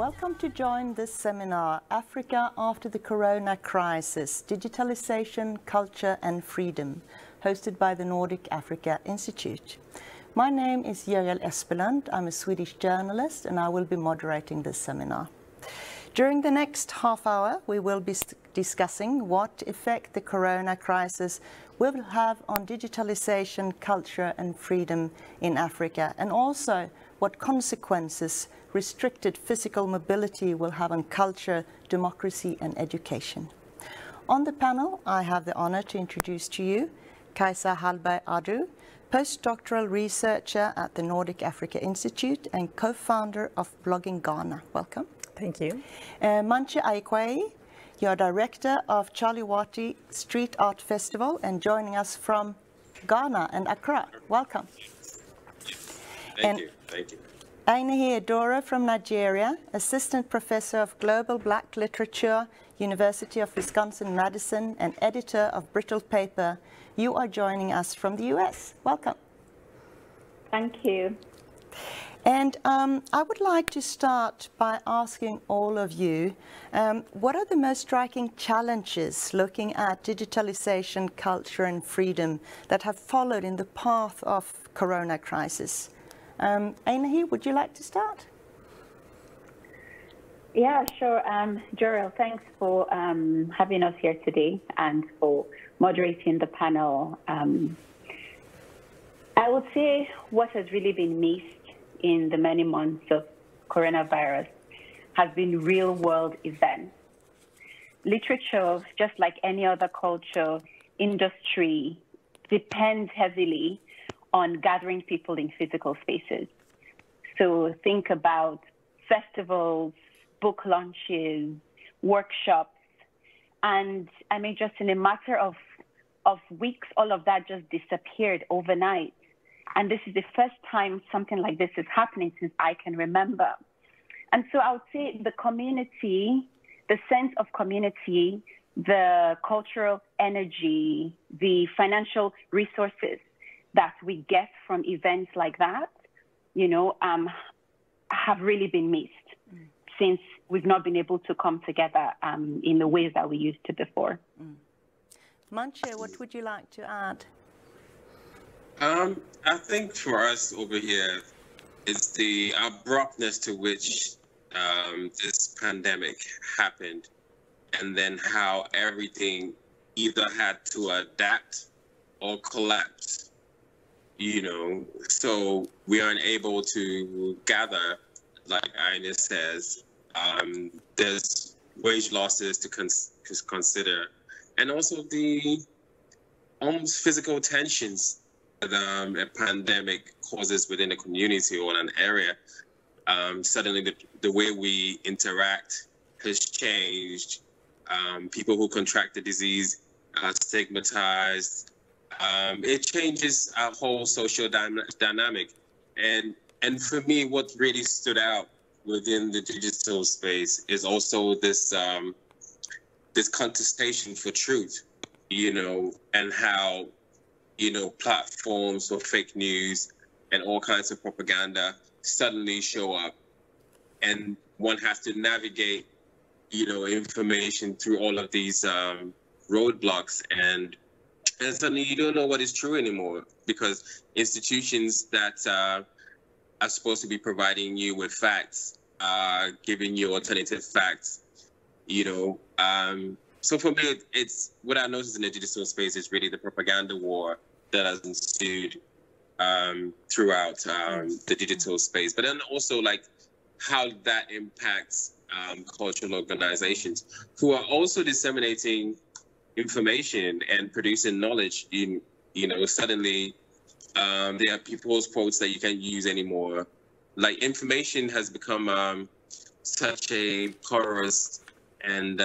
Welcome to join this seminar, Africa After the Corona Crisis, Digitalisation, Culture and Freedom, hosted by the Nordic Africa Institute. My name is Görrel Espelund. I'm a Swedish journalist and I will be moderating this seminar. During the next half hour, we will be discussing what effect the corona crisis will have on digitalization, culture and freedom in Africa, and also what consequences restricted physical mobility will have on culture, democracy and education. On the panel, I have the honor to introduce to you Kajsa Hallberg, postdoctoral researcher at the Nordic Africa Institute and co-founder of BloggingGhana. Welcome. Thank you. Mantse Ainehi, you're director of Chale Wote Street Art Festival and joining us from Ghana and Accra. Welcome. Thank you. Ainehi Edoro from Nigeria, assistant professor of global black literature, University of Wisconsin-Madison and editor of Brittle Paper. You are joining us from the US. Welcome. Thank you. And I would like to start by asking all of you, what are the most striking challenges looking at digitalization, culture and freedom that have followed in the path of corona crisis? Ainehi, would you like to start? Yeah, sure. Görrel, thanks for having us here today and for moderating the panel. I would say what has really been missed in the many months of coronavirus has been real-world events. Literature, just like any other culture, industry, depends heavily on gathering people in physical spaces. So think about festivals, book launches, workshops, and I mean, just in a matter of weeks, all of that just disappeared overnight. And this is the first time something like this is happening since I can remember. And so I would say the community, the sense of community, the cultural energy, the financial resources that we get from events like that, you know, have really been missed since we've not been able to come together in the ways that we used to before. Mantse, what would you like to add? I think for us over here, it's the abruptness to which this pandemic happened, and then how everything either had to adapt or collapse, you know. So we aren't able to gather, like Ainehi says. There's wage losses to consider, and also the almost physical tensions that a pandemic causes within a community or an area. Suddenly the way we interact has changed. People who contract the disease are stigmatized. It changes our whole social dynamic. And for me, what really stood out within the digital space is also this this contestation for truth, you know, and how, you know, platforms for fake news and all kinds of propaganda suddenly show up, and one has to navigate, you know, information through all of these roadblocks, and suddenly you don't know what is true anymore, because institutions that are supposed to be providing you with facts, giving you alternative facts, you know. So for me, it's what I noticed in the digital space is really the propaganda war that has ensued throughout the digital space, but then also like how that impacts cultural organizations who are also disseminating information and producing knowledge. In, you know, suddenly there are people's quotes that you can't use anymore. Like information has become such a porous and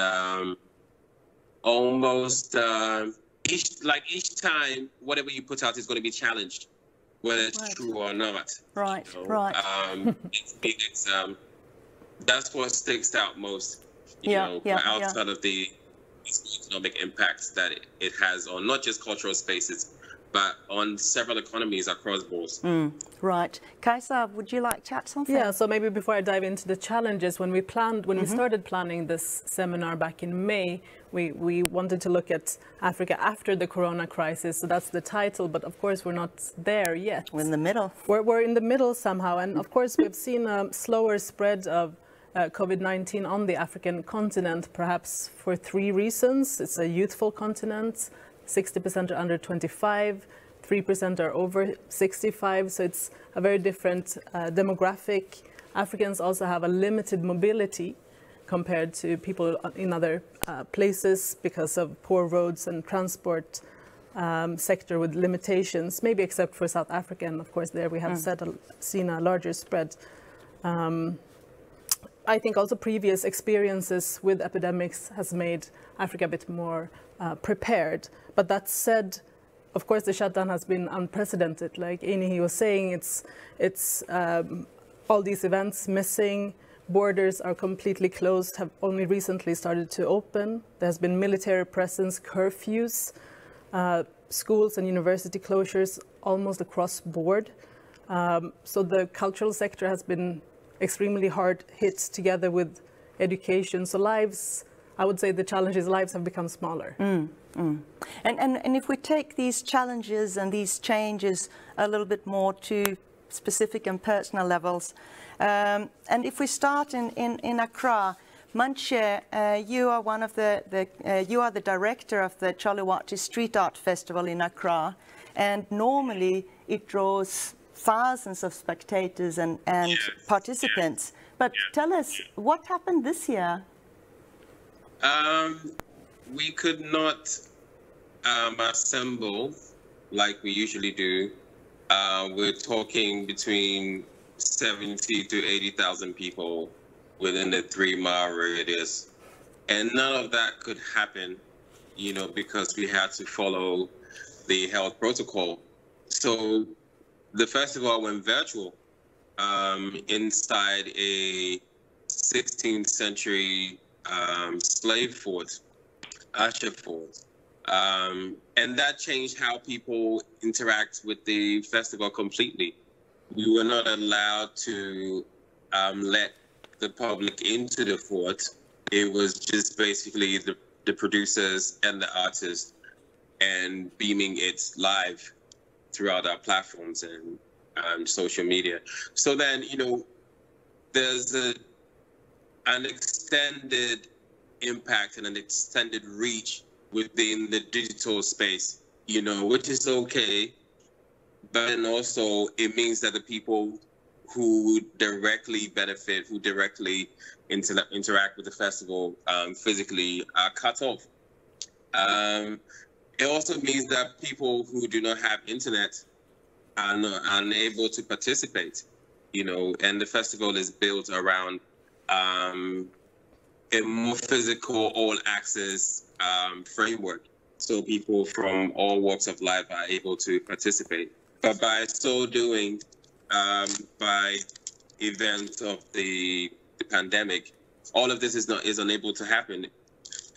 almost each time whatever you put out is going to be challenged, whether it's true or not. Right, you know? right. It's that's what sticks out most, you know, outside of the economic impacts that it has on not just cultural spaces, but on several economies across boards. Right. Kajsa, would you like to add something? Yeah, so maybe before I dive into the challenges, when we started planning this seminar back in May, we wanted to look at Africa after the corona crisis. So that's the title, but of course we're not there yet. We're in the middle. We're in the middle somehow. And of course we've seen a slower spread of COVID-19 on the African continent, perhaps for 3 reasons. It's a youthful continent, 60% are under 25, 3% are over 65, so it's a very different demographic. Africans also have a limited mobility compared to people in other places because of poor roads and transport sector with limitations, maybe except for South Africa, and of course there we have seen a larger spread. I think also previous experiences with epidemics has made Africa a bit more prepared. But that said, of course, the shutdown has been unprecedented. Like Ainehi was saying, it's all these events missing, borders are completely closed, have only recently started to open. There's been military presence, curfews, schools and university closures almost across board. So the cultural sector has been extremely hard hit together with education. So lives, I would say the challenge is lives have become smaller. And if we take these challenges and these changes a little bit more to specific and personal levels, and if we start in Accra, Mantse, you are one of you are the director of the Chale Street Art Festival in Accra, and normally it draws thousands of spectators and participants. But tell us, what happened this year? We could not assemble like we usually do. We're talking between 70 to 80,000 people within the 3-mile radius. And none of that could happen, you know, because we had to follow the health protocol. So the festival went virtual inside a 16th century slave fort, Usher Fort. And that changed how people interact with the festival completely. We were not allowed to let the public into the fort. It was just basically the producers and the artists and beaming it live throughout our platforms and social media. So then, you know, there's an extended impact and an extended reach within the digital space, you know, which is okay. But then also it means that the people who directly benefit, who directly interact with the festival physically are cut off. It also means that people who do not have internet are unable to participate, you know, and the festival is built around a more physical, all-access framework. So people from all walks of life are able to participate. But by so doing, by events of the pandemic, all of this is unable to happen.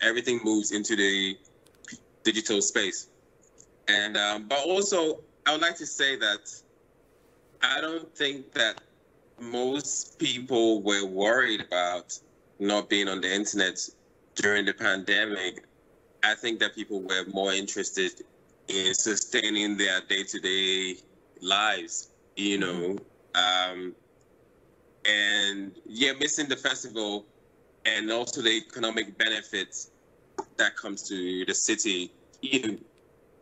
Everything moves into the digital space. And but also, I would like to say that I don't think that most people were worried about not being on the internet during the pandemic. I think that people were more interested in sustaining their day-to-day lives, you know, and yeah, missing the festival and also the economic benefits that comes to the city, you know,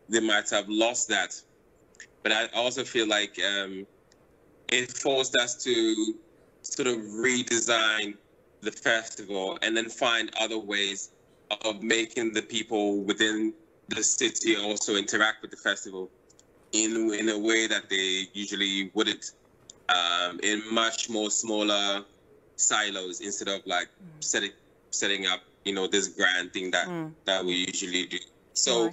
they might have lost that. But I also feel like it forced us to sort of redesign the festival and then find other ways of making the people within the city also interact with the festival in a way that they usually wouldn't, in much more smaller silos instead of like setting up, you know, this grand thing that we usually do. So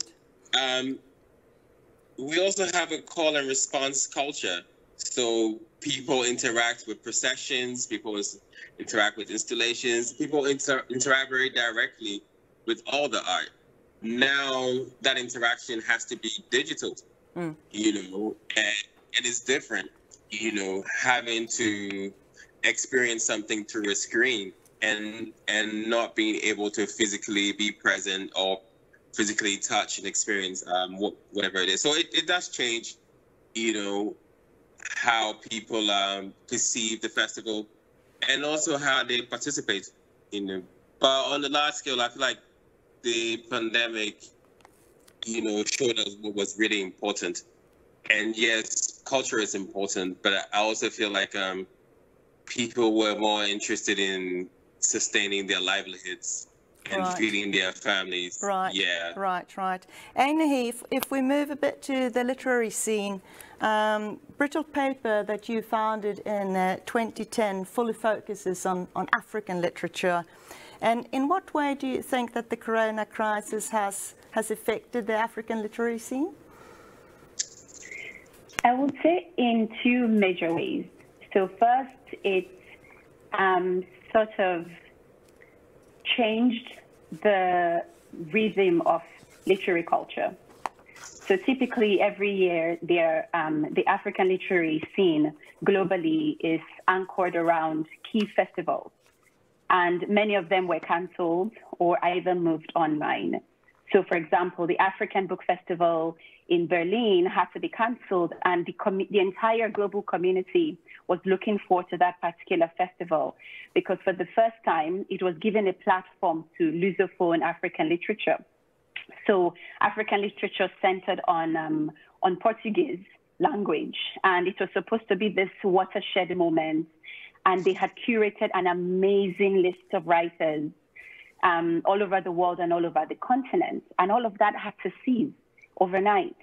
we also have a call and response culture. So people interact with processions, people interact with installations, people interact very directly with all the art. Now that interaction has to be digital. you know, and it's different, you know, having to experience something through a screen and not being able to physically be present or physically touch and experience whatever it is. So it does change, you know, how people perceive the festival and also how they participate, you know. But on the large scale, I feel like the pandemic, you know, showed us what was really important. And yes, culture is important, but I also feel like people were more interested in sustaining their livelihoods and feeding their families. Right. Yeah. Right. Ainehi, if we move a bit to the literary scene, Brittle Paper that you founded in 2010 fully focuses on African literature. And in what way do you think that the corona crisis has affected the African literary scene? I would say in two major ways. So first, it's sort of changed the rhythm of literary culture. So typically every year the African literary scene globally is anchored around key festivals, and many of them were cancelled or either moved online. So for example, the African Book Festival in Berlin had to be cancelled, and the entire global community was looking forward to that particular festival because for the first time, it was given a platform to Lusophone African literature. So African literature centered on Portuguese language, and it was supposed to be this watershed moment. And they had curated an amazing list of writers all over the world and all over the continent, and all of that had to cease overnight.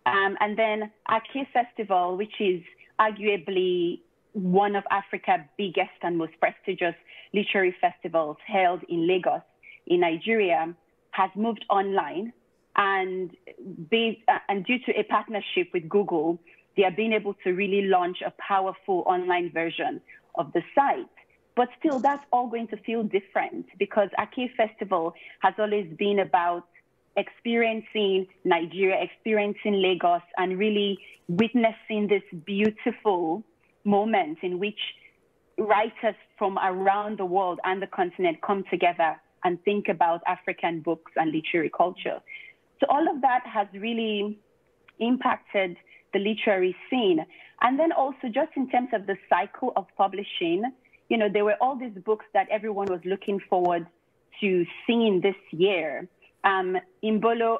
And then Ainehi Festival, which is arguably one of Africa's biggest and most prestigious literary festivals held in Lagos, in Nigeria, has moved online. And due to a partnership with Google, they are being able to really launch a powerful online version of the site. But still, that's all going to feel different because Ainehi Festival has always been about experiencing Nigeria, experiencing Lagos, and really witnessing this beautiful moment in which writers from around the world and the continent come together and think about African books and literary culture. So all of that has really impacted the literary scene. And then also just in terms of the cycle of publishing, you know, there were all these books that everyone was looking forward to seeing this year. Imbolo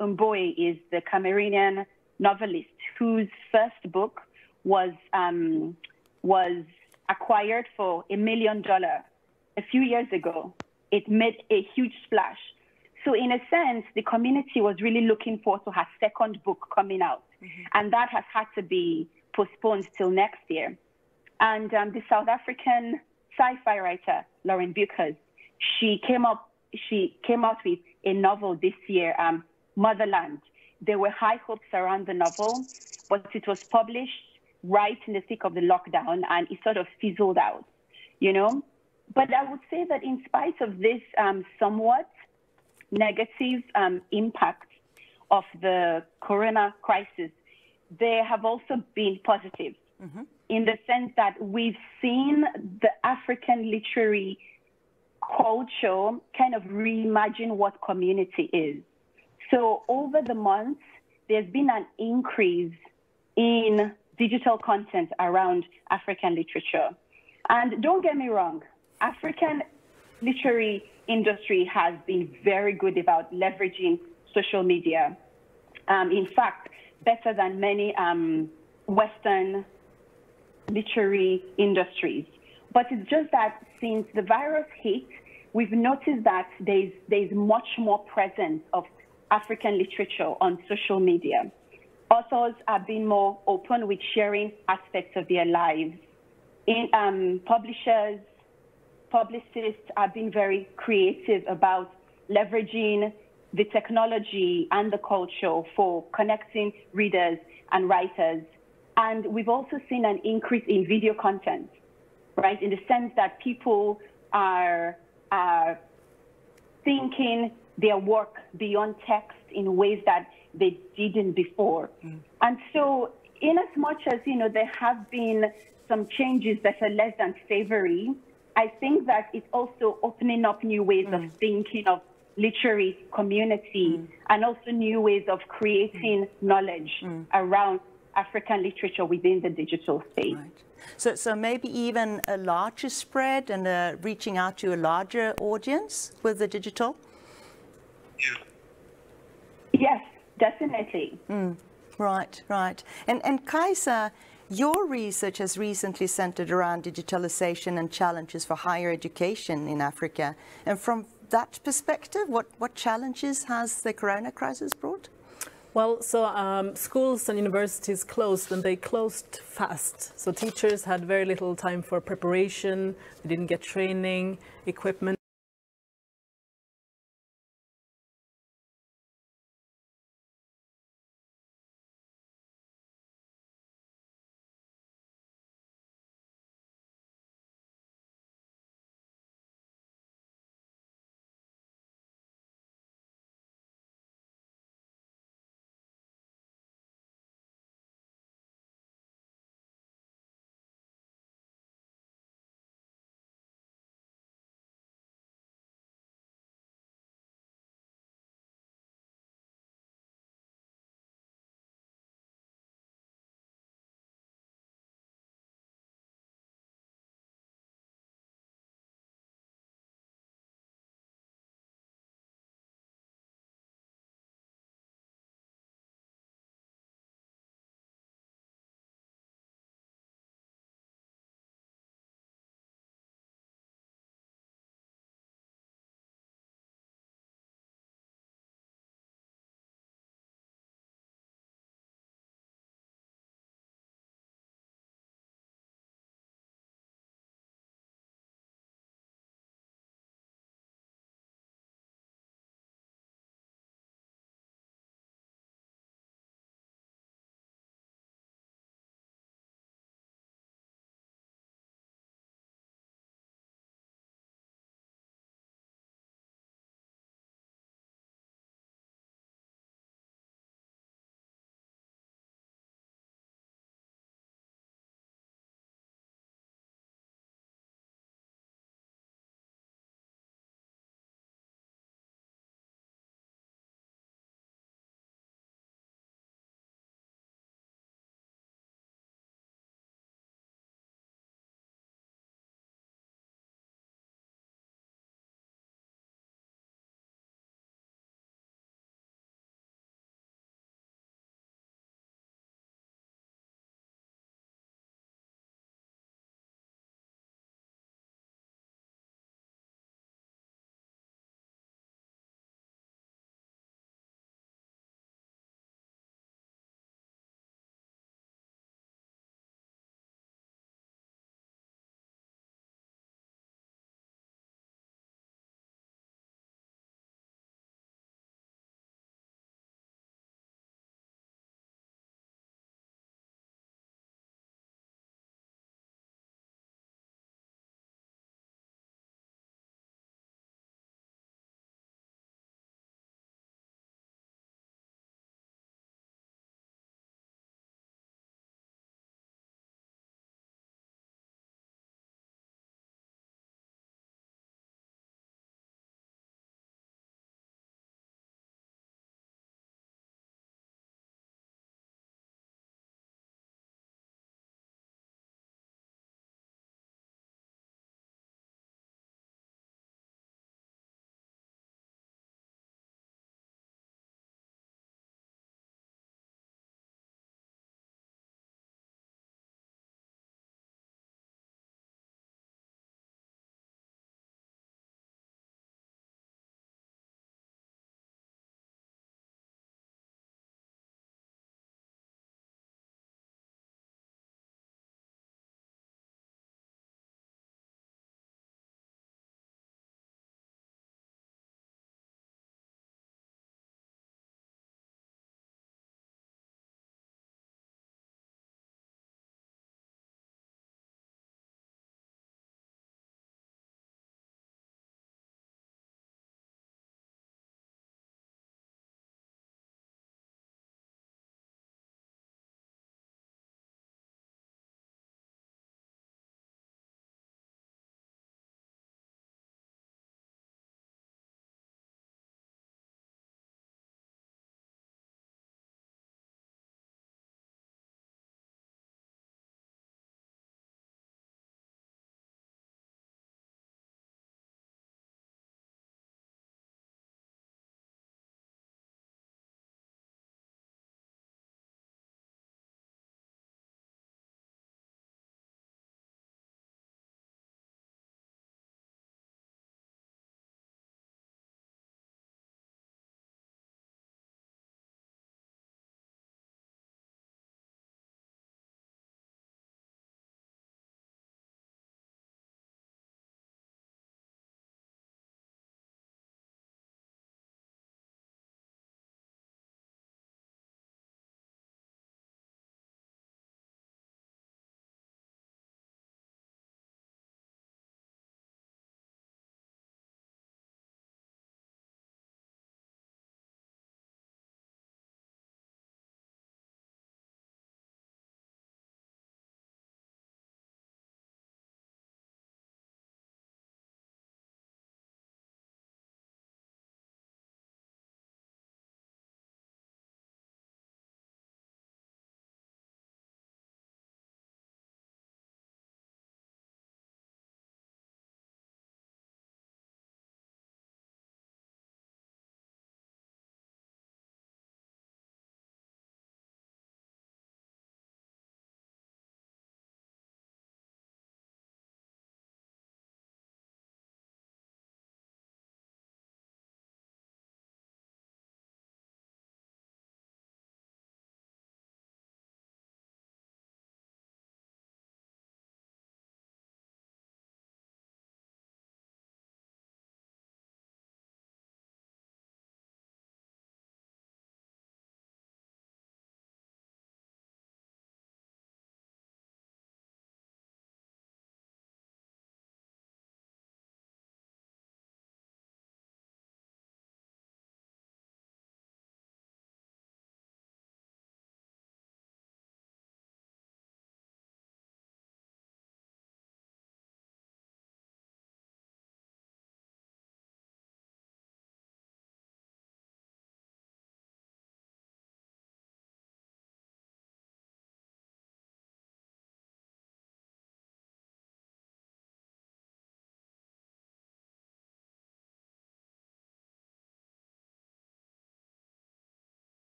Mboe is the Cameroonian novelist whose first book was acquired for $1 million a few years ago. It made a huge splash. So in a sense, the community was really looking forward to her second book coming out. And that has had to be postponed till next year. And the South African sci-fi writer, Lauren Buchers, she came out with a novel this year, Motherland. There were high hopes around the novel, but it was published right in the thick of the lockdown, and it sort of fizzled out, you know? But I would say that in spite of this somewhat negative impact of the corona crisis, there have also been positives in the sense that we've seen the African literary culture kind of reimagine what community is. So over the months, there's been an increase in digital content around African literature. And don't get me wrong, African literary industry has been very good about leveraging social media. In fact, better than many Western literary industries. But it's just that since the virus hit, we've noticed that there's much more presence of African literature on social media. Authors have been more open with sharing aspects of their lives. Publicists have been very creative about leveraging the technology and the culture for connecting readers and writers. And we've also seen an increase in video content, right? In the sense that people are thinking their work beyond text in ways that they didn't before. And so in as much as, there have been some changes that are less than savory, I think that it's also opening up new ways of thinking of literary community and also new ways of creating knowledge around African literature within the digital space. Right. So maybe even a larger spread and reaching out to a larger audience with the digital? Yes, definitely. Right, right. And Kajsa, your research has recently centered around digitalization and challenges for higher education in Africa. And from that perspective, what challenges has the corona crisis brought? Well, so schools and universities closed, and they closed fast. So teachers had very little time for preparation, they didn't get training, equipment.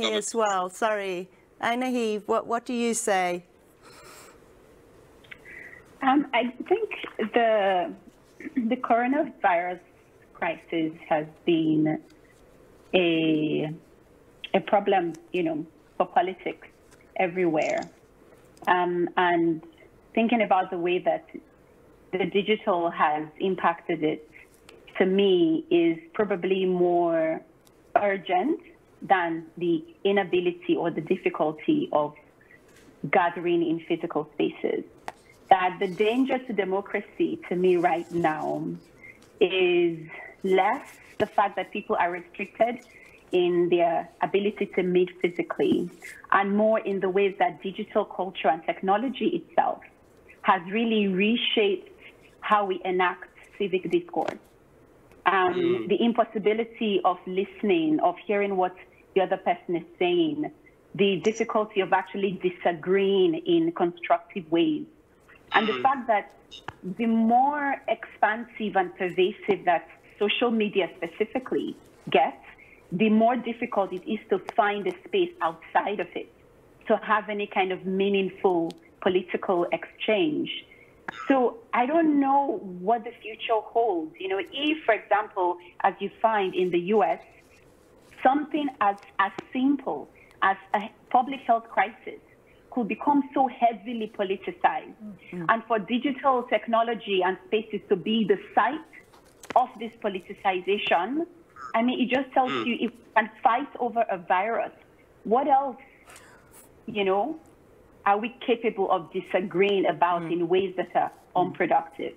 as well. Sorry. Ainehi, what do you say? I think the coronavirus crisis has been a problem, for politics everywhere. And thinking about the way that the digital has impacted it, to me, is probably more urgent than the inability or the difficulty of gathering in physical spaces. That the danger to democracy, to me right now, is less the fact that people are restricted in their ability to meet physically, and more in the ways that digital culture and technology itself has really reshaped how we enact civic discourse. The impossibility of listening, of hearing what the other person is saying, the difficulty of actually disagreeing in constructive ways. And the fact that the more expansive and pervasive that social media specifically gets, the more difficult it is to find a space outside of it to have any kind of meaningful political exchange. So I don't know what the future holds. If, for example, as you find in the US, something as simple as a public health crisis could become so heavily politicized, and for digital technology and spaces to be the site of this politicization, I mean, it just tells you if we can fight over a virus, what else, are we capable of disagreeing about in ways that are unproductive?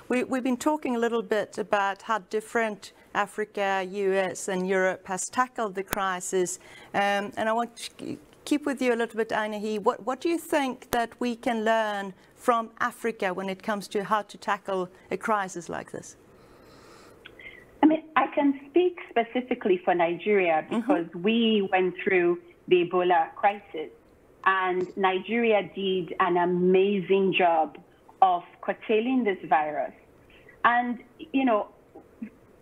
We've been talking a little bit about how different Africa, US and Europe has tackled the crisis. And I want to keep with you a little bit, Ainehi. What do you think that we can learn from Africa when it comes to how to tackle a crisis like this? I mean, I can speak specifically for Nigeria because we went through the Ebola crisis, and Nigeria did an amazing job of curtailing this virus. And,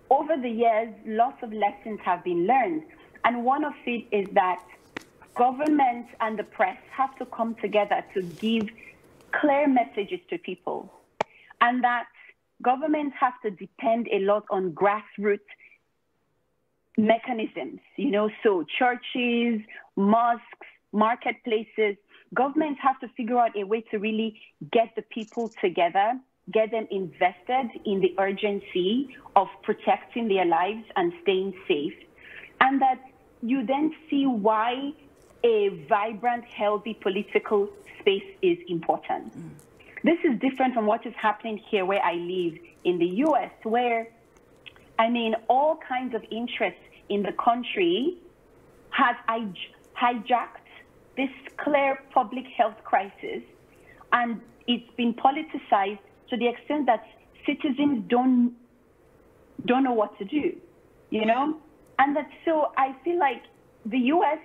over the years, lots of lessons have been learned. And one of it is that government and the press have to come together to give clear messages to people, and that governments have to depend a lot on grassroots mechanisms, so churches, mosques, marketplaces. Governments have to figure out a way to really get the people together, get them invested in the urgency of protecting their lives and staying safe. And that you then see why a vibrant, healthy political space is important. This is different from what is happening here where I live in the US, where, all kinds of interests in the country has hijacked this clear public health crisis, and it's been politicized to the extent that citizens don't know what to do, And that, so I feel like the US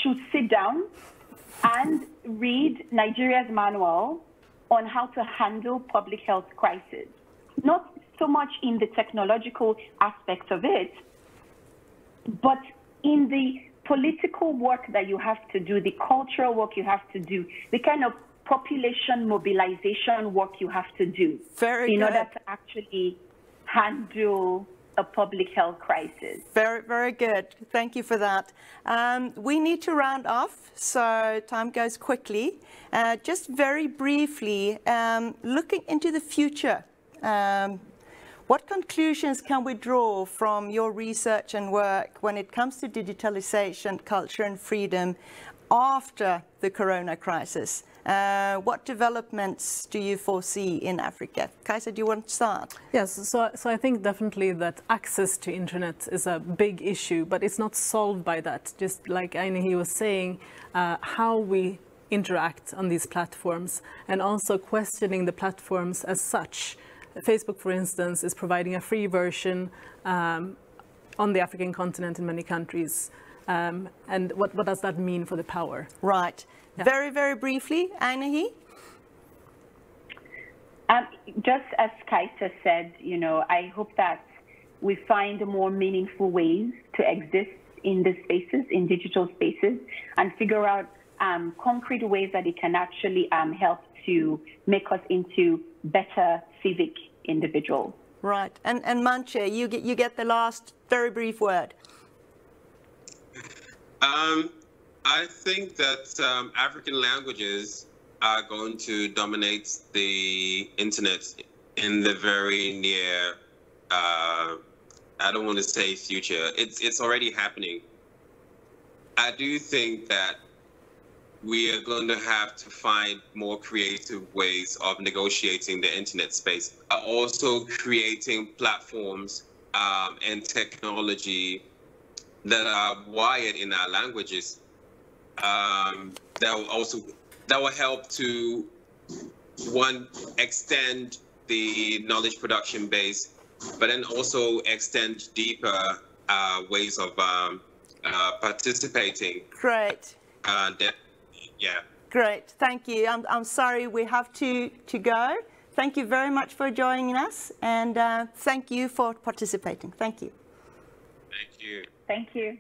should sit down and read Nigeria's manual on how to handle public health crisis. Not so much in the technological aspects of it, but in the political work that you have to do, the cultural work you have to do, the kind of population mobilization work you have to do in order to actually handle a public health crisis. Very, very good. Thank you for that. We need to round off, so time goes quickly. Just very briefly, looking into the future, what conclusions can we draw from your research and work when it comes to digitalization, culture and freedom after the corona crisis? What developments do you foresee in Africa? Kajsa, do you want to start? Yes, so I think definitely that access to internet is a big issue, but it's not solved by that. Just like Ainehi was saying, how we interact on these platforms and also questioning the platforms as such. Facebook, for instance, is providing a free version on the African continent in many countries. And what does that mean for the power? Right. Yeah. Very, very briefly, Ainehi? Just as Kajsa said, I hope that we find more meaningful ways to exist in these spaces, in digital spaces, and figure out concrete ways that it can actually help to make us into better civic individuals. Right. And Mantse, you get the last very brief word. I think that African languages are going to dominate the internet in the very near, I don't want to say future. It's already happening. I do think that we are going to have to find more creative ways of negotiating the internet space, also creating platforms and technology that are wired in our languages that will help to, one, extend the knowledge production base, but then also extend deeper ways of participating. Great. Yeah. Great. Thank you. I'm sorry we have to go. Thank you very much for joining us, and thank you for participating. Thank you. Thank you. Thank you.